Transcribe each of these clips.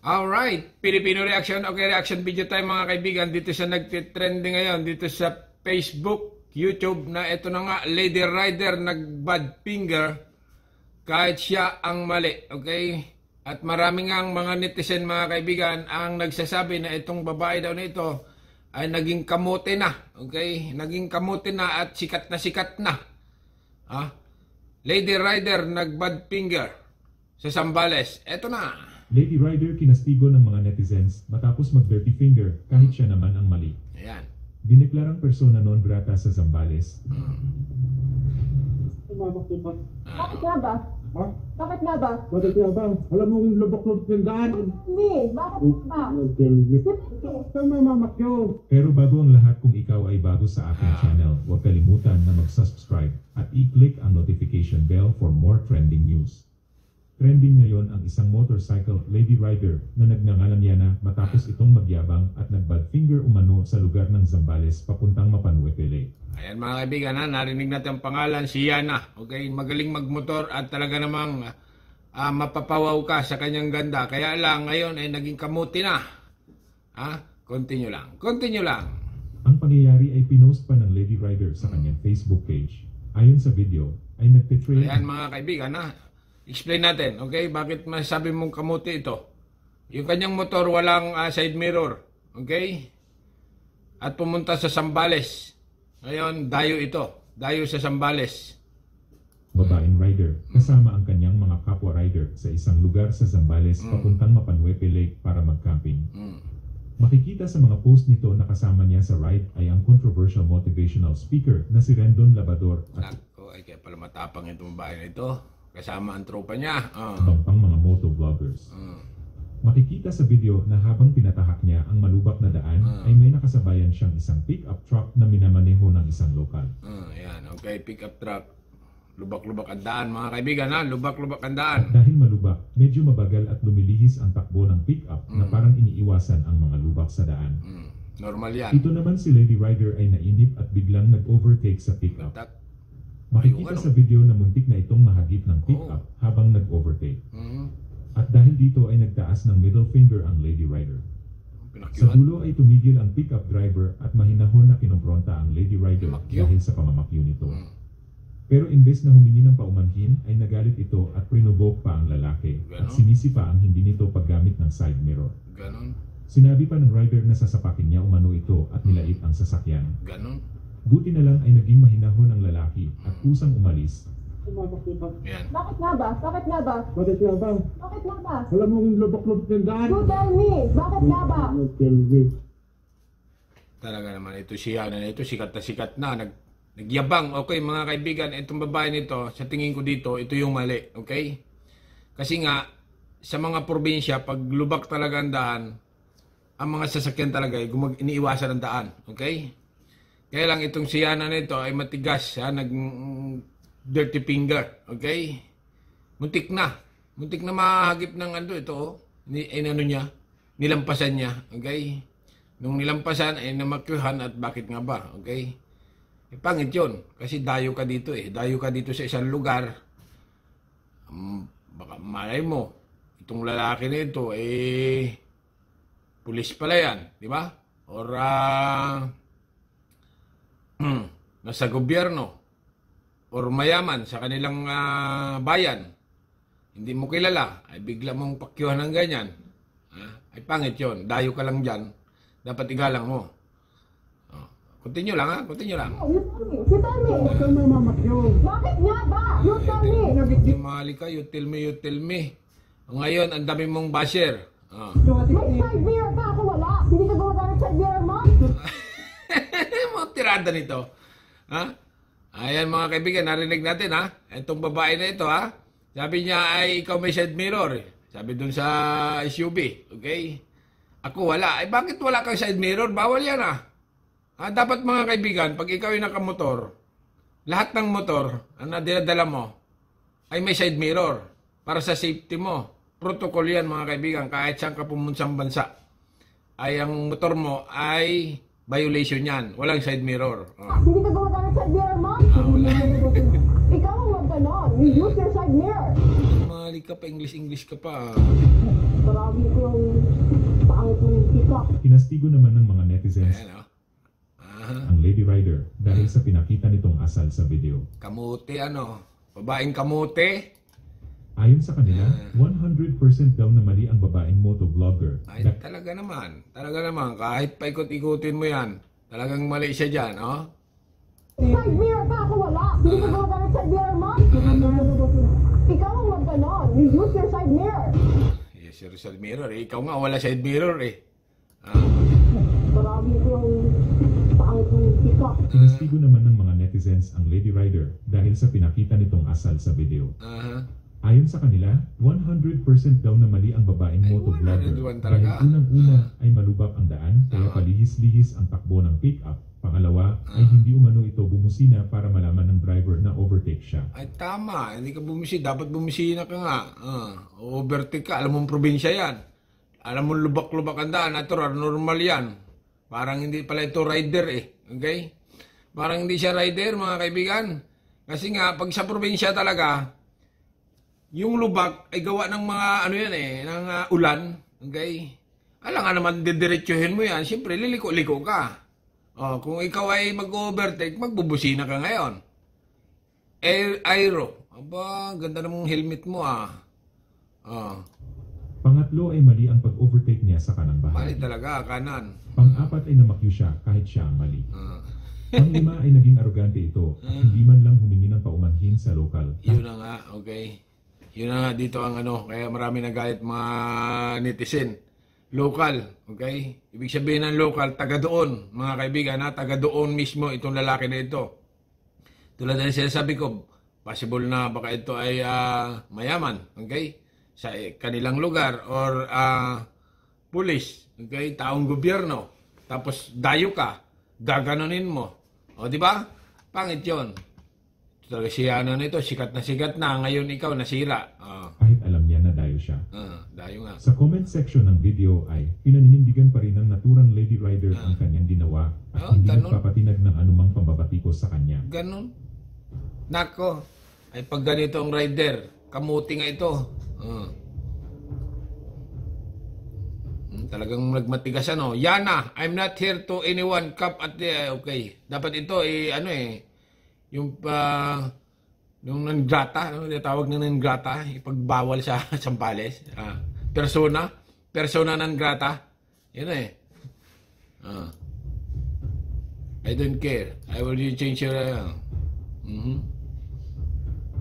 Alright, Filipino reaction. Okay, reaction video time mga kaibigan. Dito sa nagtitrending ngayon, dito sa Facebook, YouTube, na ito na nga, Lady Rider nag-bad finger kahit siya ang mali. Okay? At marami nga mga netizen mga kaibigan ang nagsasabi na itong babae daw na ito ay naging kamote na. Okay? Naging kamote na at sikat na. Lady Rider nag-bad finger sa Zambales. Ito na. Lady Rider kinastigo ng mga netizens matapos mag-dirty finger kahit siya naman ang mali. Ayan. Dineklarang persona non grata sa Zambales. Bakit nga ba? Ha? Bakit nga ba? Bakit nga ba? Alam mo yung lubok-lubok ng daan. Hindi, bakit nga ba? Saan mamamakyo? Pero bago ang lahat, kung ikaw ay bago sa aking channel, huwag kalimutan na mag-subscribe at i-click ang notification bell for more trending news. Trending ngayon ang isang motorcycle Lady Rider na nagngangalan Yana matapos itong magyabang at nag-bad finger umano sa lugar ng Zambales papuntang Mapanhuepele. Ayan mga kaibigan, narinig natin ang pangalan, si Yana. Okay, magaling magmotor at talaga namang mapapawaw ka sa kanyang ganda. Kaya lang ngayon ay naging kamuti na. Continue lang. Ang pangyayari ay pinost pa ng Lady Rider sa kanyang Facebook page. Ayon sa video, ay nagtitrail. Ayan mga kaibigan, explain natin, okay? Bakit masasabi mong kamuti ito? Yung kanyang motor walang side mirror, okay? At pumunta sa Zambales. Ngayon, dayo sa Zambales. Babaeng rider, kasama ang kanyang mga kapwa rider sa isang lugar sa Zambales papuntang Mapanhuepele para mag-camping. Makikita sa mga post nito na kasama niya sa ride ay ang controversial motivational speaker na si Rendon Labador at Ay, kaya pala matapang itong babae na ito. Kasama ang tropa niya. pang mga motovloggers. Makikita sa video na habang tinatahak niya ang malubak na daan ay may nakasabayan siyang isang pick-up truck na minamaneho ng isang lokal. Ayan, okay, pick-up truck. Lubak-lubak ang daan mga kaibigan, lubak-lubak ang daan. Dahil malubak, medyo mabagal at lumilihis ang takbo ng pick-up na parang iniiwasan ang mga lubak sa daan. Normal yan. Ito naman si Lady Rider ay nainip at biglang nag-overtake sa pick-up. Makikita sa video na muntik na itong mahagip ng pick-up habang nag-overtake. At dahil dito ay nagtaas ng middle finger ang Lady Rider. Sa dulo ay tumigil ang pick-up driver at mahinahon na kinompronta ang Lady Rider dahil sa pamamakyo nito. Pero imbes na humingi ng paumanhin ay nagalit ito at prinubok pa ang lalaki at sinisi pa ang hindi nito paggamit ng side mirror. Ganon. Sinabi pa ng rider na sasapakin niya umano ito at nilait ang sasakyan. Ganon. Buti na lang ay naging mahinahon ang lalaki at kusang umalis. Yan. Bakit nga ba? Bakit nga ba? Bakit nga ba? Alam mo yung lubok-lubok ng daan. You tell me, bakit nga ba? Talaga naman ito siya na ito, sikat na. Nagyabang. Okay mga kaibigan, itong babae nito, sa tingin ko dito, ito yung mali. Okay? Kasi nga, sa mga probinsya, pag lubak talaga ang daan, ang mga sasakyan talaga ay iniiwasan ang daan. Okay? Kaya lang itong si Yana nito ay matigas, dirty finger, okay? Muntik na mahagip ng ito, nilampasan niya, okay? Nung nilampasan ay namakyuhan at bakit nga ba, okay? Pangit yun, kasi dayo ka dito sa isang lugar, baka malay mo, itong lalaki nito, pulis pala yan, di ba? Or, nasa gobyerno or mayaman sa kanilang bayan, hindi mo kilala, ay bigla mong pakyuhan ng ganyan, ay pangit yun. Dayo ka lang dyan, dapat igalang mo. Continue lang. You tell me. Huwag kang mamamakyo. Bakit nga ba? You tell me. Mahali ka, you tell me. Ngayon, ang dami mong basher. May side mirror ka, ako wala. Hindi ka gumagamit side mirror mo? Mga tirada nito. Ayan mga kaibigan, narinig natin itong babae na ito Sabi niya ay ikaw may side mirror. Sabi dun sa SUV. Okay? Ako wala. Ay bakit wala kang side mirror? Bawal yan dapat mga kaibigan, pag ikaw ay nakamotor, lahat ng motor na dinadala mo ay may side mirror para sa safety mo. Protocol yan mga kaibigan, kahit saan ka pumunsang bansa ay ang motor mo ay violation yan. Walang side mirror. Hindi ka gumagamit side mirror mo? Wala. Ikaw ang wag ganon. You use your side mirror. Mali ka pa, English ka pa. Marami kong Kinastigo naman ng mga netizens Ayan, oh. ang Lady Rider dahil sa pinakita nitong asal sa video. Kamuti, ano? Babaeng kamuti. Ayon sa kanila, 100% daw na mali ang babaeng motovlogger. Ay, talaga naman. Talaga naman. Kahit paikot-ikutin mo yan, talagang mali siya dyan, oh. Side mirror ka, ako wala. Hindi ka gumagamit side mirror mo. Ikaw ang magganon. You use your side mirror. Yes, your side mirror. Eh. Ikaw nga, wala side mirror eh. Marami kong pangit ng pick-up. Kinastigo naman ng mga netizens ang Lady Rider dahil sa pinakita nitong asal sa video. Ayon sa kanila, 100% daw na mali ang babaeng Ay, motovlogger 101 dahil talaga. unang-una ay malubak ang daan kaya palihis-lihis ang takbo ng pick-up. Pangalawa ay hindi umano ito bumusina para malaman ng driver na overtake siya. Ay, tama. Hindi ka bumisina. Dapat bumisina ka nga. Overtake ka. Alam mong probinsya yan. Alam mong lubak-lubak ang daan. Natural, normal yan. Parang hindi pala ito rider eh. Okay? Parang hindi siya rider, mga kaibigan. Kasi nga, pag sa probinsya talaga, yung lubak ay gawa ng mga, ano yan eh, ng ulan. Okay? Alam nga naman, didiretsuhin mo yan. Siyempre, liliko-liko ka. Kung ikaw ay mag-overtake, magbubusina ka ngayon. Aero. Aba, ganda namang helmet mo Pangatlo ay mali ang pag-overtake niya sa kanang Mali bahagi. talaga, kanan. Pang-apat ay namakyo siya kahit siya ang mali. Pang-lima ay naging arogante ito at hindi man lang humingi ng paumanhin sa lokal. Yun na nga, okay. Yun na nga dito ang ano, kaya marami nagalit mga netizen. Local, okay? Ibig sabihin ng local, taga doon, mga kaibigan, taga doon mismo itong lalaki na ito. Tulad na sinasabi ko, possible na baka ito ay mayaman, okay? Sa kanilang lugar or police, okay? Taong gobyerno. Tapos dayo ka, gaganunin mo. O, di ba? Pangit yun. Talaga siya nito, sikat na. Ngayon ikaw nasira. Kahit alam niya na dayo siya. Dayo nga. Sa comment section ng video ay pinaninindigan pa rin ng naturang Lady Rider ang kanyang ginawa at hindi ganun. nagpapatinag ng anumang pambabatikos sa kanya. Ganon. Nako. Ay pag ganito ang rider, kamuti nga ito. Talagang nagmatigas ano. Yana, I'm not here to anyone cup at the... Okay. Dapat ito yung nangrata, tawag na nangrata, ipagbawal sa Sambales. Persona nangrata. Yun I don't care. I will change your...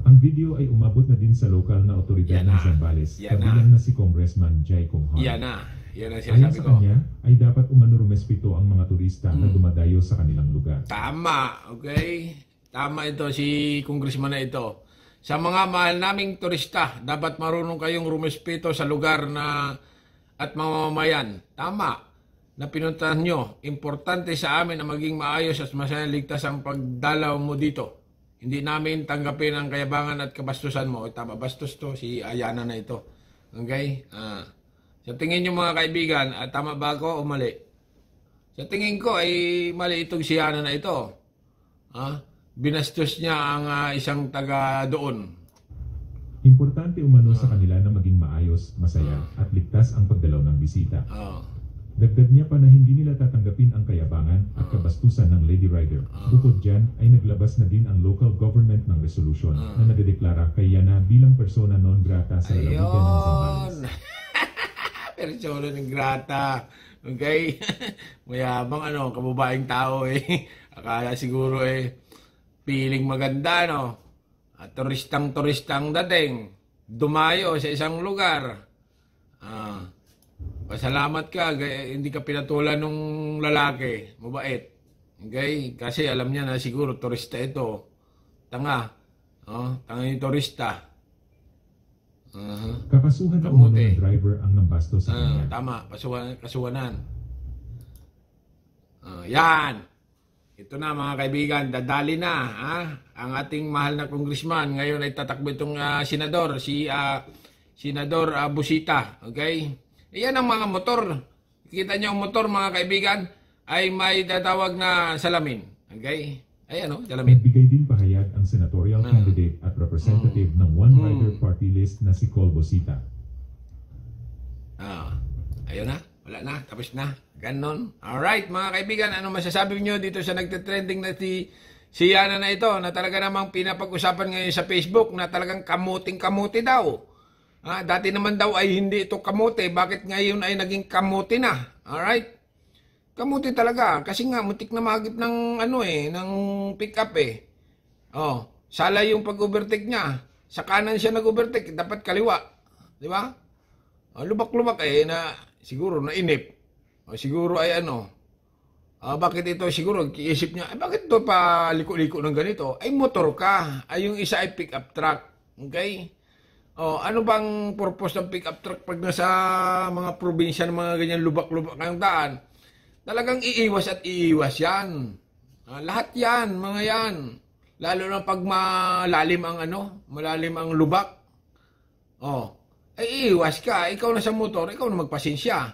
Ang video ay umabot na din sa lokal na otoridad ng Zambales, kabilang na si Congressman Jai Kumhar. Yan ang Ayon sinasabi sa ko. kanya, ay dapat umano rumespeto ang mga turista na dumadayo sa kanilang lugar. Tama, okay? Tama ito, si congressman na ito. Sa mga mahal naming turista, dapat marunong kayong rumespeto sa lugar na at mamamayan. Tama, na pinuntahan nyo. Importante sa amin na maging maayos at masaya ligtas ang pagdalaw mo dito. Hindi namin tanggapin ang kayabangan at kabastusan mo. Tama, bastos to, si Ayana na ito. Okay? Sa tingin nyo mga kaibigan, tama ba ako o mali? Sa tingin ko ay mali itong si Ayana na ito. Binastos niya ang isang taga doon. Importante umano sa kanila na maging maayos, masaya at ligtas ang pagdalaw ng bisita. Dagdag niya pa na hindi nila tatanggapin ang kayabangan at kabastusan ng Lady Rider. Bukod dyan ay naglabas na din ang local government ng resolution na nagdedeklara kay Yana bilang persona non grata sa lalawigan ng Zambales. Persona non grata. Okay? Mayabang kababaeng tao Akala siguro feeling maganda At turistang dating. Dumayo sa isang lugar. Pasalamat ka, hindi ka pinatulan ng lalaki, mabait. Okay? Kasi alam niya na siguro turista ito. Tanga. Tanga yung turista. Kakasuhan na umano ng driver ang nambastos sa kanya. Tama, kasuwanan. Yan. Ito na mga kaibigan, dadali na. Ang ating mahal na congressman. Ngayon ay tatakbo itong senador, si Senador Busita. Okay? Iyan ang mga motor. Kita niyo ang motor mga kaibigan ay may tatawag na salamin. Okay? Ayan salamin. Nagbigay din pahayag ang senatorial candidate at representative ng One Rider Party List na si Col Busita. Ayun na. Wala na, tapos na. Ganon. Alright, mga kaibigan, ano masasabi nyo dito sa nagtitrending na si Yana na ito, na talaga namang pinapag-usapan ngayon sa Facebook na talagang kamuting-kamuti daw. Dati naman daw ay hindi ito kamuti, bakit ngayon ay naging kamuti na? Alright? Kamuti talaga, kasi nga mutik na magip ng ng pick up eh. Oh, sala yung pag-overtake niya. Sa kanan siya nag-overtake, dapat kaliwa. Di ba? Lubak-lubak na siguro nainip. O siguro ay bakit ito siguro iisip niya, bakit ito pa liko-liko ng ganito? Ay motor ka. Ay yung isa ay pick-up truck. Okay? Ano bang purpose ng pick-up truck pag nasa mga probinsya ng mga ganyan lubak-lubak kayong daan? Talagang iiwas at iiwas yan. Lahat yan, mga yan. Lalo na pag malalim ang lubak. Ay iiwas ka. Ikaw na sa motor, ikaw na magpasensya.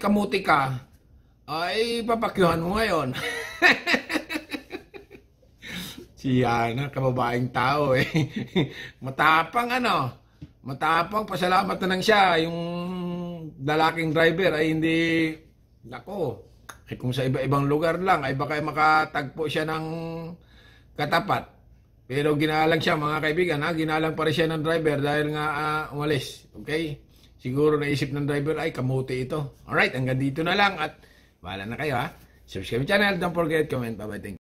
Kamuti ka. Ay papakyuhan mo ngayon. Si Yana, kababaeng tao Matapang matapang, pasalamat na lang siya. Yung lalaking driver ay hindi, kung sa iba-ibang lugar lang, ay baka makatagpo siya ng katapat. Pero ginalang siya, mga kaibigan, ginalang pa rin siya ng driver dahil nga umalis. Okay? Siguro naisip ng driver, ay kamuti ito. Alright, hanggang dito na lang at bahala na kayo Subscribe channel, don't forget, comment, bye-bye, thank you.